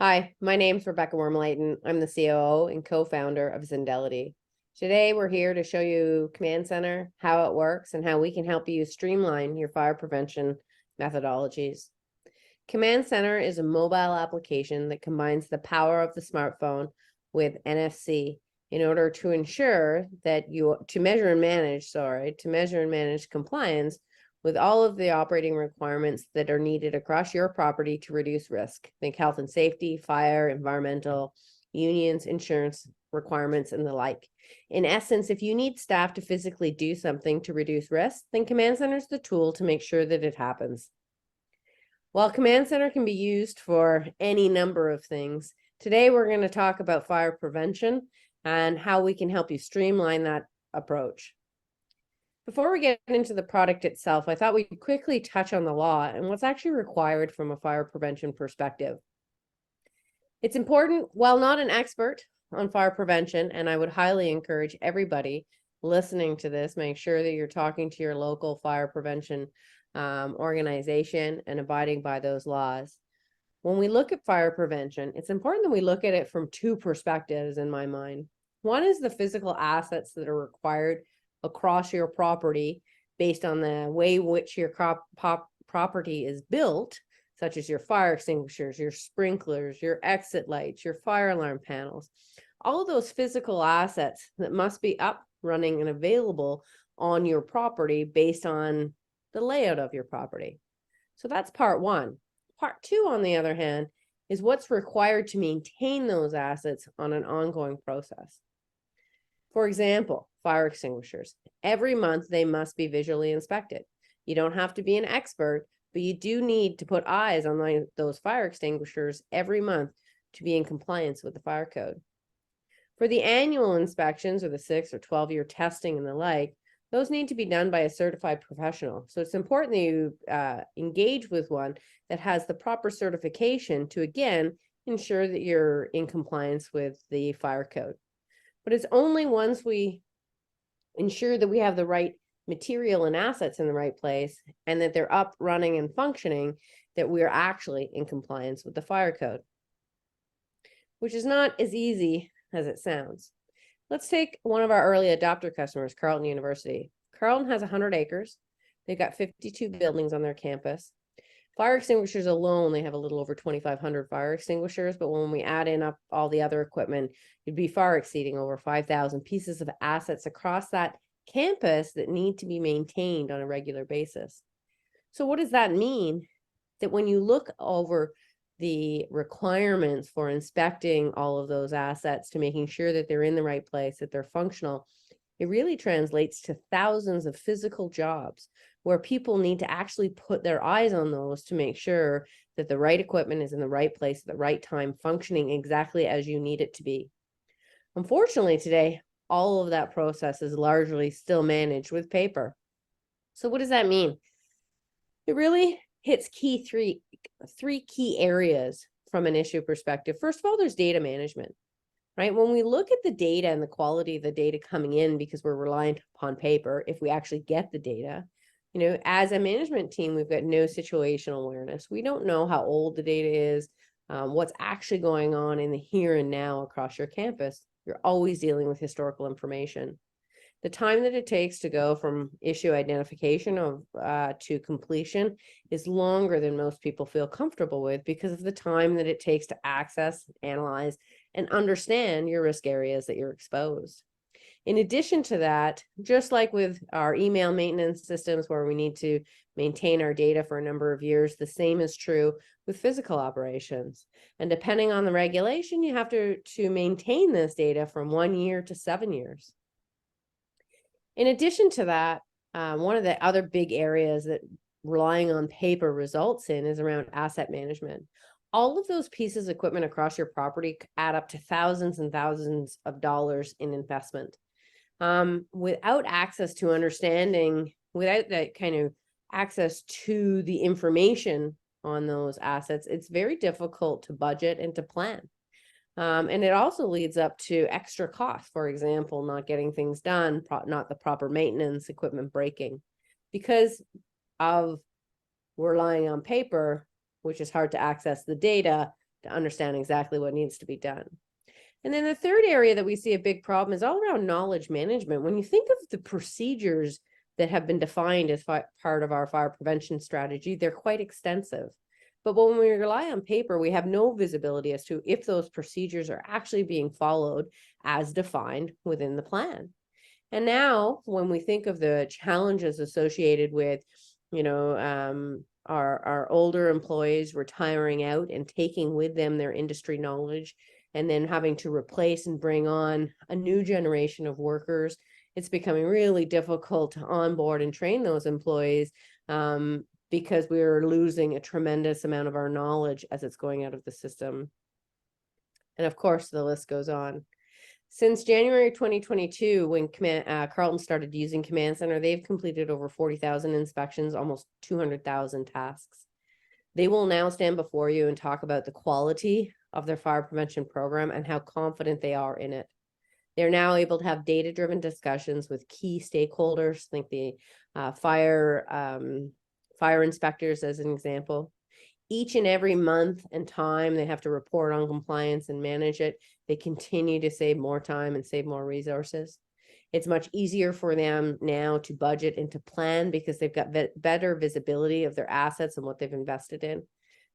Hi, my name's Rebecca Wormleighton. I'm the COO and co-founder of Zendelity. Today, we're here to show you Command Center, how it works, and how we can help you streamline your fire prevention methodologies. Command Center is a mobile application that combines the power of the smartphone with NFC in order to ensure that to measure and manage compliance with all of the operating requirements that are needed across your property to reduce risk. Think health and safety, fire, environmental, unions, insurance requirements, and the like. In essence, if you need staff to physically do something to reduce risk, then Command Center is the tool to make sure that it happens. While Command Center can be used for any number of things, today we're going to talk about fire prevention and how we can help you streamline that approach. Before we get into the product itself, I thought we'd quickly touch on the law and what's actually required from a fire prevention perspective. It's important, while not an expert on fire prevention, and I would highly encourage everybody listening to this, make sure that you're talking to your local fire prevention organization and abiding by those laws. When we look at fire prevention, it's important that we look at it from two perspectives in my mind. One is the physical assets that are required across your property based on the way in which your property is built, such as your fire extinguishers, your sprinklers, your exit lights, your fire alarm panels, all of those physical assets that must be up, running, and available on your property based on the layout of your property. So that's part one. Part two, on the other hand, is what's required to maintain those assets on an ongoing process. For example, fire extinguishers. Every month they must be visually inspected. You don't have to be an expert, but you do need to put eyes on those fire extinguishers every month to be in compliance with the fire code. For the annual inspections or the 6 or 12-year testing and the like, those need to be done by a certified professional. So it's important that you engage with one that has the proper certification to, again, ensure that you're in compliance with the fire code. But it's only once we ensure that we have the right material and assets in the right place and that they're up, running, and functioning that we are actually in compliance with the fire code, which is not as easy as it sounds. Let's take one of our early adopter customers, Carleton University. Carleton has 100 acres. They've got 52 buildings on their campus. Fire extinguishers alone, they have a little over 2,500 fire extinguishers, but when we add in up all the other equipment, it'd be far exceeding over 5,000 pieces of assets across that campus that need to be maintained on a regular basis. So what does that mean? That when you look over the requirements for inspecting all of those assets to making sure that they're in the right place, that they're functional, it really translates to thousands of physical jobs where people need to actually put their eyes on those to make sure that the right equipment is in the right place at the right time, functioning exactly as you need it to be. Unfortunately, today, all of that process is largely still managed with paper. So what does that mean? It really hits three key areas from an issue perspective. First of all, there's data management, right? When we look at the data and the quality of the data coming in, because we're reliant upon paper, if we actually get the data, as a management team, we've got no situational awareness. We don't know how old the data is, what's actually going on in the here and now across your campus. You're always dealing with historical information. The time that it takes to go from issue identification to completion is longer than most people feel comfortable with because of the time that it takes to access, analyze, and understand your risk areas that you're exposed. In addition to that, just like with our email maintenance systems where we need to maintain our data for a number of years, the same is true with physical operations. And depending on the regulation, you have to maintain this data from 1 year to 7 years. In addition to that, one of the other big areas that relying on paper results in is around asset management. All of those pieces of equipment across your property add up to thousands and thousands of dollars in investment. Without access to understanding, without that kind of access to the information on those assets, it's very difficult to budget and to plan. And it also leads up to extra costs, for example, not getting things done, not the proper maintenance, equipment breaking. Because of relying on paper, which is hard to access the data, to understand exactly what needs to be done. And then the third area that we see a big problem is all around knowledge management. When you think of the procedures that have been defined as part of our fire prevention strategy, they're quite extensive. But when we rely on paper, we have no visibility as to if those procedures are actually being followed as defined within the plan. And now when we think of the challenges associated with, our older employees retiring out and taking with them their industry knowledge, and then having to replace and bring on a new generation of workers, it's becoming really difficult to onboard and train those employees, because we're losing a tremendous amount of our knowledge as it's going out of the system. And of course, the list goes on. Since January 2022, when Carleton started using Command Center, they've completed over 40,000 inspections, almost 200,000 tasks. They will now stand before you and talk about the quality of their fire prevention program and how confident they are in it. They're now able to have data-driven discussions with key stakeholders, think the fire inspectors as an example. Each and every month and time they have to report on compliance and manage it, they continue to save more time and save more resources. It's much easier for them now to budget and to plan because they've got better visibility of their assets and what they've invested in.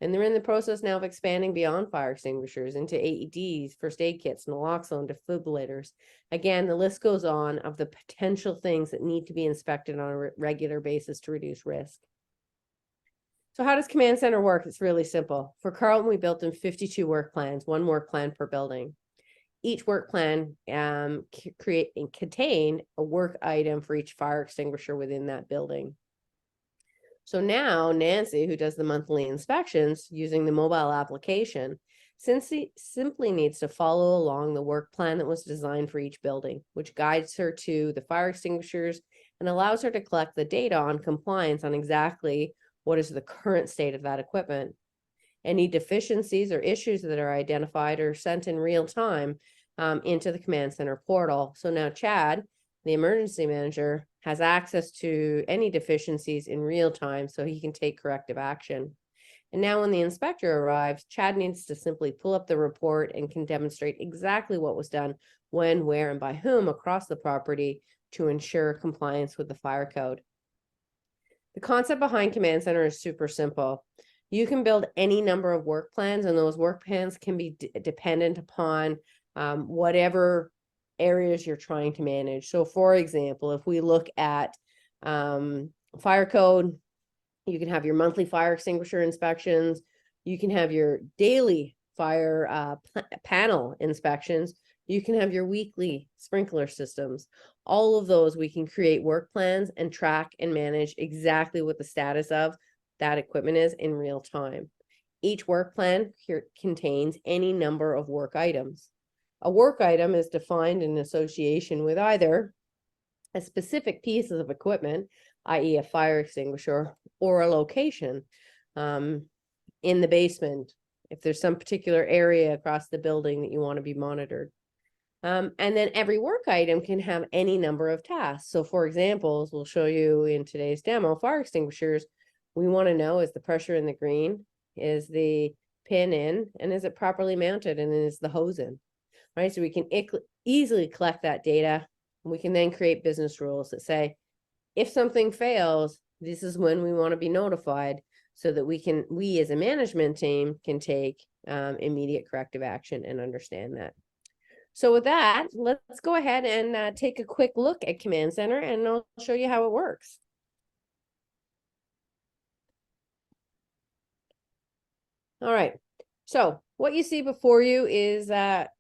And they're in the process now of expanding beyond fire extinguishers into AEDs, first aid kits, naloxone, defibrillators. Again, the list goes on of the potential things that need to be inspected on a regular basis to reduce risk. So how does Command Center work? It's really simple. For Carleton, we built in 52 work plans, one work plan per building. Each work plan create and contain a work item for each fire extinguisher within that building. So now Nancy, who does the monthly inspections using the mobile application, simply needs to follow along the work plan that was designed for each building, which guides her to the fire extinguishers and allows her to collect the data on compliance on exactly what is the current state of that equipment. Any deficiencies or issues that are identified are sent in real time into the Command Center portal. So now Chad, the emergency manager, has access to any deficiencies in real time so he can take corrective action. And now when the inspector arrives, Chad needs to simply pull up the report and can demonstrate exactly what was done, when, where, and by whom across the property to ensure compliance with the fire code. The concept behind Command Center is super simple. You can build any number of work plans, and those work plans can be dependent upon whatever areas you're trying to manage. So for example, if we look at fire code, you can have your monthly fire extinguisher inspections. You can have your daily fire panel inspections. You can have your weekly sprinkler systems. All of those, we can create work plans and track and manage exactly what the status of that equipment is in real time. Each work plan here contains any number of work items. A work item is defined in association with either a specific piece of equipment, i.e. a fire extinguisher, or a location in the basement, if there's some particular area across the building that you want to be monitored. And then every work item can have any number of tasks. So for example, as we'll show you in today's demo, fire extinguishers, we want to know, is the pressure in the green? Is the pin in? And is it properly mounted? And is the hose in? Right? So we can easily collect that data. And we can then create business rules that say, if something fails, this is when we want to be notified, so that we as a management team can take immediate corrective action and understand that. So with that, let's go ahead and take a quick look at Command Center, and I'll show you how it works. All right, so what you see before you is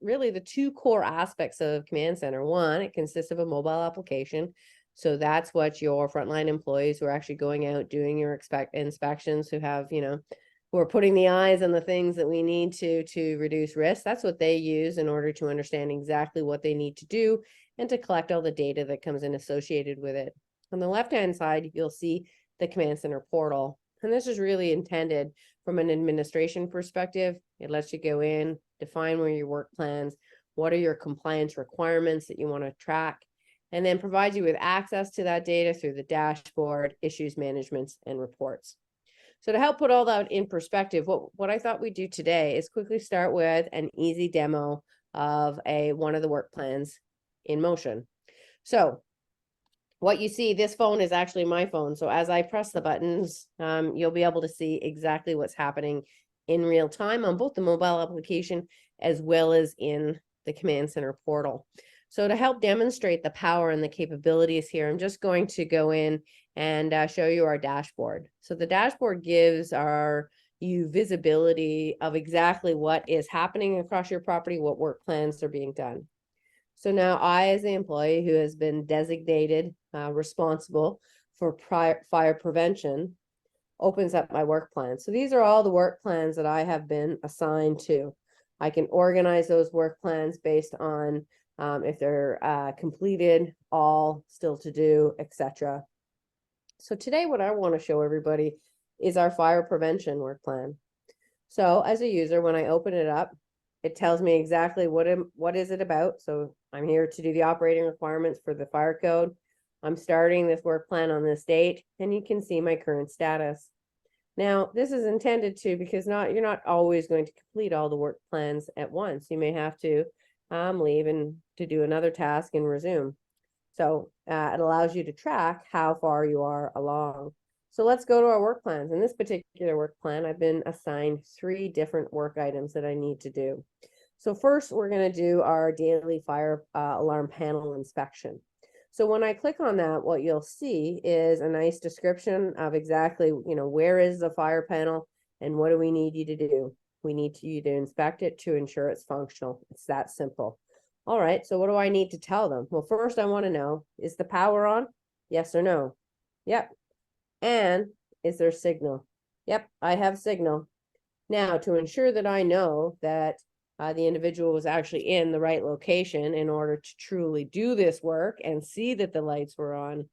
really the two core aspects of Command Center. One, it consists of a mobile application. So that's what your frontline employees who are actually going out doing your inspections, who have, who are putting the eyes on the things that we need to reduce risk. That's what they use in order to understand exactly what they need to do and to collect all the data that comes in associated with it. On the left-hand side, you'll see the Command Center portal. And this is really intended from an administration perspective. It lets you go in, define where your work plans, what are your compliance requirements that you want to track, and then provides you with access to that data through the dashboard, issues management, and reports. So to help put all that in perspective, what I thought we'd do today is quickly start with an easy demo of one of the work plans in motion. So what you see, this phone is actually my phone. So as I press the buttons, you'll be able to see exactly what's happening in real time on both the mobile application as well as in the Command Center portal. So to help demonstrate the power and the capabilities here, I'm just going to go in and show you our dashboard. So the dashboard gives you visibility of exactly what is happening across your property, what work plans are being done. So now I, as the employee who has been designated responsible for fire prevention, opens up my work plan. So these are all the work plans that I have been assigned to. I can organize those work plans based on if they're completed, all still to do, etc. So today what I want to show everybody is our fire prevention work plan. So as a user, when I open it up, it tells me exactly what is it about. So I'm here to do the operating requirements for the fire code. I'm starting this work plan on this date, and you can see my current status. Now, this is intended to, because you're not always going to complete all the work plans at once. You may have to leave and to do another task and resume. So it allows you to track how far you are along. So let's go to our work plans. In this particular work plan, I've been assigned 3 different work items that I need to do. So first, we're going to do our daily fire alarm panel inspection. So when I click on that, what you'll see is a nice description of exactly, where is the fire panel and what do we need you to do? We need you to inspect it to ensure it's functional. It's that simple. All right, so what do I need to tell them? Well, first I want to know, is the power on? Yes or no? Yep. And is there signal? Yep, I have signal. Now, to ensure that I know that the individual was actually in the right location in order to truly do this work and see that the lights were on,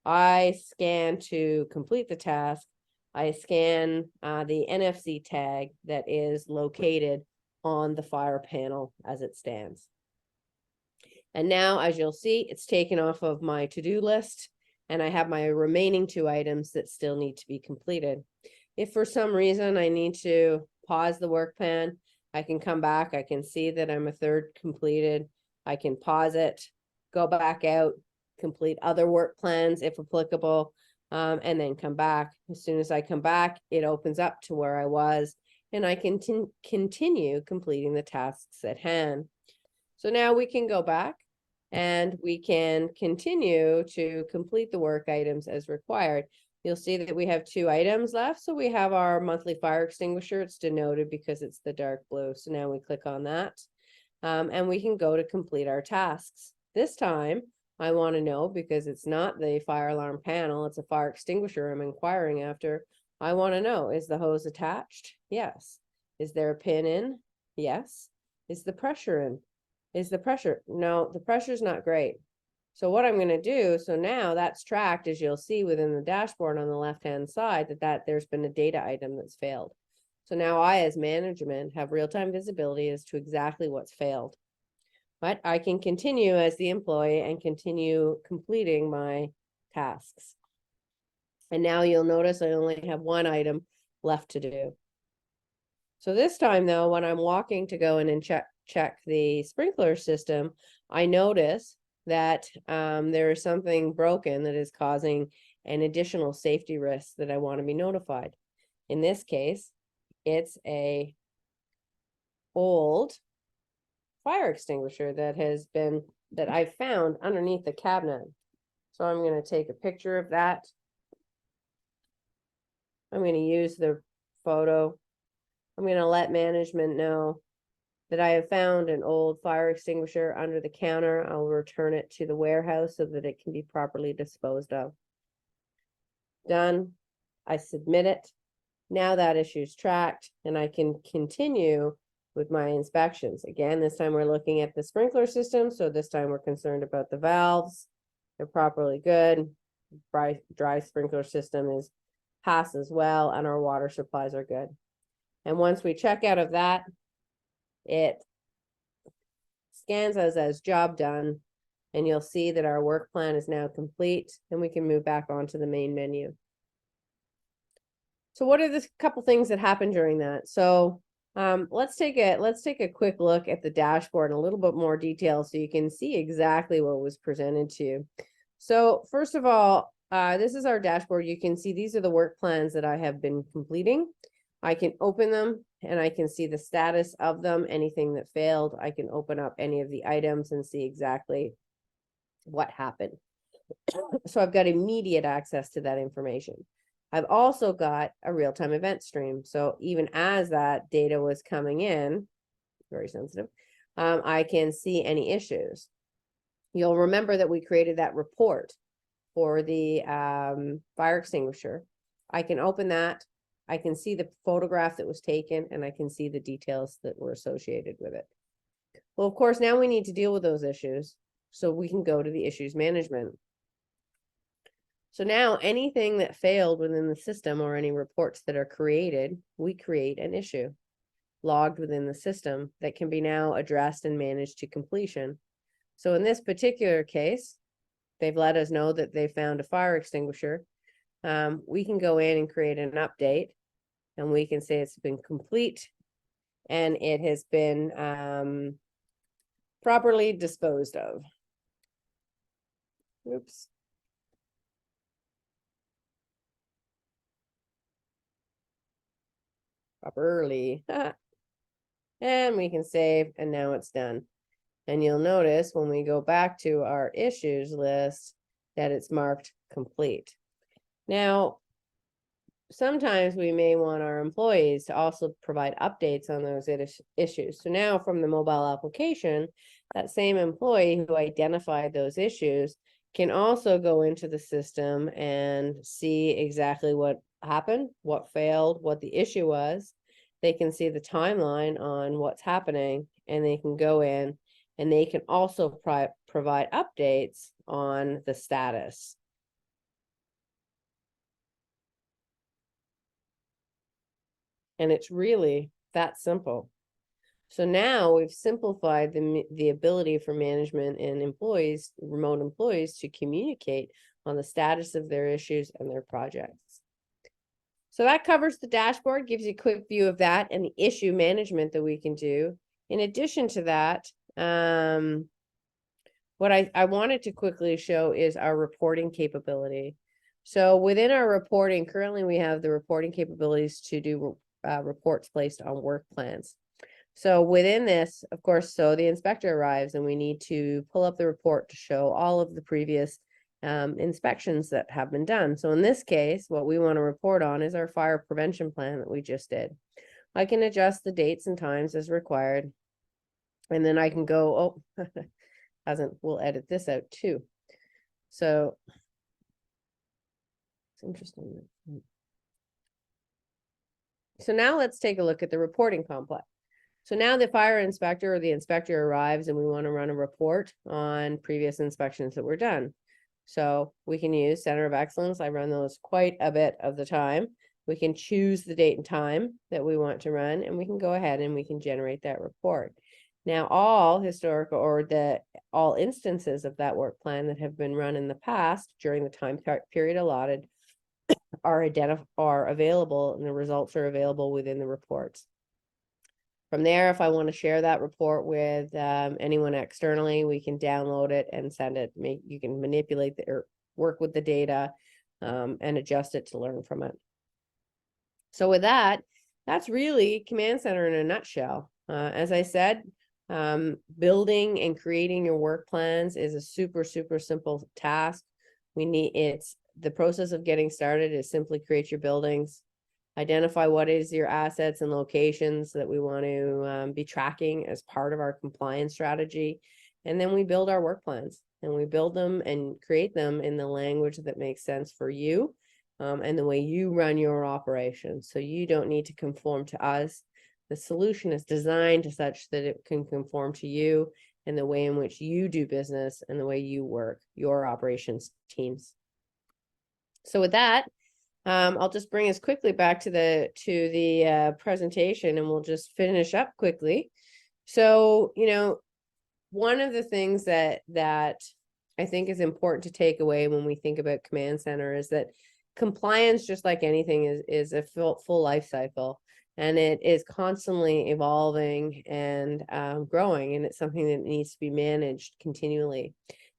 I scan to complete the task. I scan the NFC tag that is located on the fire panel as it stands. And now, as you'll see, it's taken off of my to-do list, and I have my remaining 2 items that still need to be completed. If for some reason I need to pause the work plan, I can come back. I can see that I'm a third completed. I can pause it, go back out, complete other work plans if applicable, and then come back. As soon as I come back, it opens up to where I was, and I can continue completing the tasks at hand. So now we can go back and we can continue to complete the work items as required. You'll see that we have 2 items left. So we have our monthly fire extinguisher. It's denoted because it's the dark blue. So now we click on that and we can go to complete our tasks. This time I want to know, because it's not the fire alarm panel, it's a fire extinguisher I'm inquiring after. I want to know, is the hose attached? Yes. Is there a pin in? Yes. Is the pressure in? Is the pressure? No, the pressure's not great. So what I'm going to do, so now that's tracked, as you'll see within the dashboard on the left-hand side, that there's been a data item that's failed. So now I, as management, have real-time visibility as to exactly what's failed. But I can continue as the employee and continue completing my tasks. And now you'll notice I only have 1 item left to do. So this time, though, when I'm walking to go in and check the sprinkler system, I notice that there is something broken that is causing an additional safety risk that I want to be notified. In this case, it's a old fire extinguisher that I found underneath the cabinet. So I'm going to take a picture of that. I'm going to use the photo. I'm going to let management know that I have found an old fire extinguisher under the counter. I'll return it to the warehouse so that it can be properly disposed of. Done. I submit it. Now that issue's tracked, and I can continue with my inspections. Again, this time we're looking at the sprinkler system, so this time we're concerned about the valves. They're properly good. Dry sprinkler system is passed as well, and our water supplies are good. And once we check out of that, it scans us as job done, and you'll see that our work plan is now complete, and we can move back onto the main menu. So what are the couple things that happened during that? So let's take a quick look at the dashboard in a little bit more detail so you can see exactly what was presented to you. So first of all, this is our dashboard. You can see these are the work plans that I have been completing. I can open them and I can see the status of them, anything that failed. I can open up any of the items and see exactly what happened. So I've got immediate access to that information. I've also got a real-time event stream. So even as that data was coming in, very sensitive, I can see any issues. You'll remember that we created that report for the fire extinguisher. I can open that. I can see the photograph that was taken, and I can see the details that were associated with it. Well, of course, now we need to deal with those issues, so we can go to the issues management. So now anything that failed within the system or any reports that are created, we create an issue logged within the system that can be now addressed and managed to completion. So in this particular case, they've let us know that they found a fire extinguisher. We can go in and create an update, and we can say it's been complete and it has been properly disposed of. Oops. Properly. And we can save, and now it's done. And you'll notice when we go back to our issues list that it's marked complete. Now, sometimes we may want our employees to also provide updates on those issues. So now from the mobile application, that same employee who identified those issues can also go into the system and see exactly what happened, what failed, what the issue was. They can see the timeline on what's happening, and they can go in and they can also provide updates on the status. And it's really that simple. So now we've simplified the ability for management and employees, remote employees, to communicate on the status of their issues and their projects. So that covers the dashboard, gives you a quick view of that and the issue management that we can do. In addition to that, what I wanted to quickly show is our reporting capability. So within our reporting, currently we have the reporting capabilities to do reports placed on work plans. So within this, of course, so the inspector arrives and we need to pull up the report to show all of the previous inspections that have been done. So in this case, what we want to report on is our fire prevention plan that we just did. I can adjust the dates and times as required. And then I can go, oh, we'll edit this out too. So it's interesting. So now let's take a look at the reporting complex. So now the fire inspector or the inspector arrives and we want to run a report on previous inspections that were done. So we can use Center of Excellence. I run those quite a bit of the time. We can choose the date and time that we want to run, and we can go ahead and we can generate that report. Now, all historical or all instances of that work plan that have been run in the past during the time period allotted are available, and the results are available within the reports. From there, if I want to share that report with anyone externally, we can download it and send it. You can manipulate or work with the data and adjust it to learn from it. So with that, that's really Command Center in a nutshell. As I said, building and creating your work plans is a super, super simple task. The process of getting started is simply create your buildings, identify what is your assets and locations that we want to be tracking as part of our compliance strategy. And then we build our work plans, and we build them and create them in the language that makes sense for you and the way you run your operations. So you don't need to conform to us. The solution is designed to such that it can conform to you and the way in which you do business and the way you work, your operations teams. So with that, I'll just bring us quickly back to the presentation, and we'll just finish up quickly. So, one of the things that I think is important to take away when we think about Command Center is that compliance, just like anything, is a full life cycle, and it is constantly evolving and growing, and it's something that needs to be managed continually.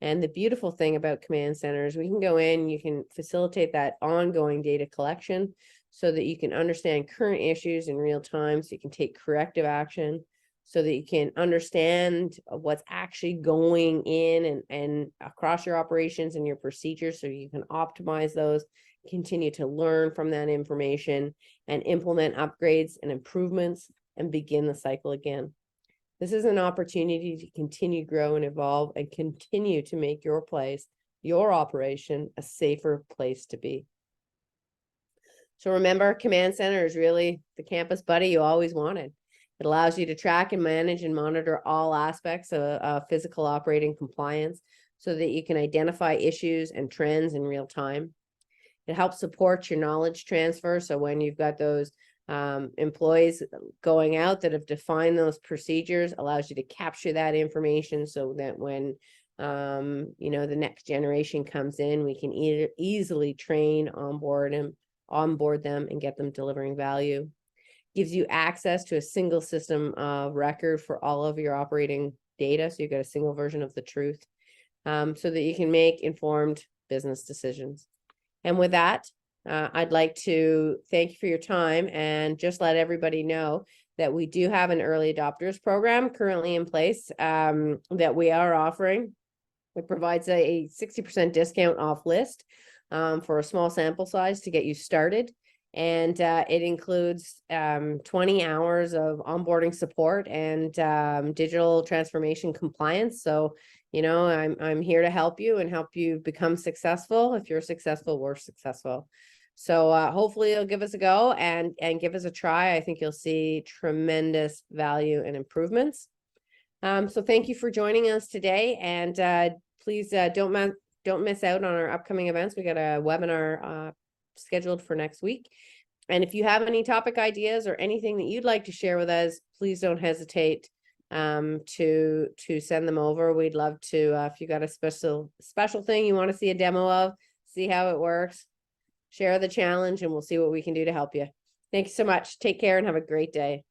And the beautiful thing about command centers, we can go in, you can facilitate that ongoing data collection so that you can understand current issues in real time, so you can take corrective action, so that you can understand what's actually going in and across your operations and your procedures, so you can optimize those, continue to learn from that information, and implement upgrades and improvements and begin the cycle again. This is an opportunity to continue, grow, and evolve, and continue to make your place, your operation, a safer place to be. So remember, Command Center is really the campus buddy you always wanted. It allows you to track and manage and monitor all aspects of physical operating compliance so that you can identify issues and trends in real time. It helps support your knowledge transfer. So when you've got those employees going out that have defined those procedures, allows you to capture that information so that when the next generation comes in, we can easily train, onboard them and get them delivering value. Gives you access to a single system of record for all of your operating data, so you've got a single version of the truth, so that you can make informed business decisions. And with that, I'd like to thank you for your time and just let everybody know that we do have an early adopters program currently in place that we are offering. It provides a 60% discount off list for a small sample size to get you started. And it includes 20 hours of onboarding support and digital transformation compliance. So, I'm here to help you and help you become successful. If you're successful, we're successful. So hopefully you'll give us a go and give us a try. I think you'll see tremendous value and improvements. So thank you for joining us today. And please don't miss out on our upcoming events. We got a webinar scheduled for next week. And if you have any topic ideas or anything that you'd like to share with us, please don't hesitate to send them over. We'd love to, if you got a special thing you want to see a demo of, see how it works, share the challenge, and we'll see what we can do to help you. Thanks so much. Take care and have a great day.